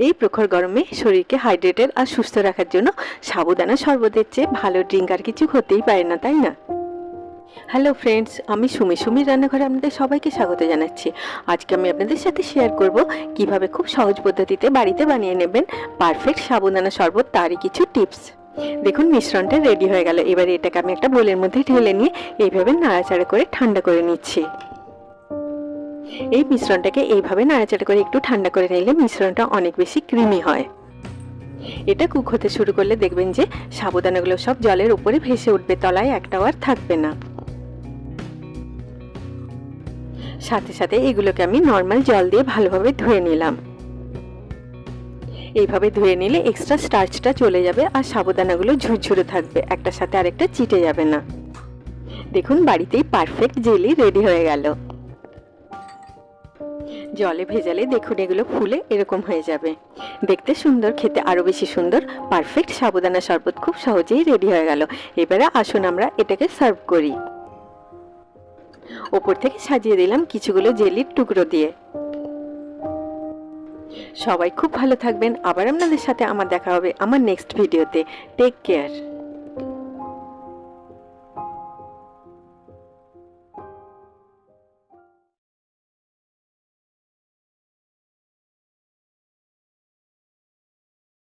এই প্রখর গরমে শরীরকে হাইড্রেটেড আর সুস্থ রাখার জন্য সাবুদানা শরবতের চেয়ে ভালো ড্রিঙ্ক আর কিছু হতেই পারে না, তাই না? হ্যালো ফ্রেন্ডস, আমি সুমির রান্নাঘরে আপনাদের সবাইকে স্বাগত জানাচ্ছি। আজকে আমি আপনাদের সাথে শেয়ার করব কিভাবে খুব সহজ পদ্ধতিতে বাড়িতে বানিয়ে নেবেন পারফেক্ট সাবুদানা শরবত, তারই কিছু টিপস। দেখুন মিশ্রণটা রেডি হয়ে গেল। এবারে এটাকে আমি একটা বোলের মধ্যে ঢেলে নিয়ে এইভাবে নাড়াচাড়া করে ঠান্ডা করে নিচ্ছি। এই মিশ্রণটাকে এইভাবে নাড়াচাড়া করে একটু ঠান্ডা করে নিলে মিশ্রণটা অনেক বেশি ক্রিমি হয়। এটা কুক হতে শুরু করলে দেখবেন যে সাবুদানাগুলো সব জলের উপরে ভেসে উঠবে, তলায় একটাও আর থাকবে না। সাথে সাথে এগুলোকে আমি নর্মাল জল দিয়ে ভালোভাবে ধুয়ে নিলাম। এইভাবে ধুয়ে নিলে এক্সট্রা স্টার্চটা চলে যাবে আর সাবুদানাগুলো ঝুরঝুরে থাকবে, একটার সাথে আরেকটা চিটে যাবে না। দেখুন বাড়িতেই পারফেক্ট জেলি রেডি হয়ে গেল। জলে ভেজালে দেখুন এগুলো ফুলে এরকম হয়ে যাবে, দেখতে সুন্দর, খেতে আরো বেশি সুন্দর। পারফেক্ট সাবুদানা শরবত খুব সহজেই রেডি হয়ে গেল। এবারে আসুন আমরা এটাকে সার্ভ করি। ওপর থেকে সাজিয়ে দিলাম কিছুগুলো জেলির টুকরো দিয়ে। সবাই খুব ভালো থাকবেন। আবার আপনাদের সাথে আমার দেখা হবে আমার নেক্সট ভিডিওতে। Take care.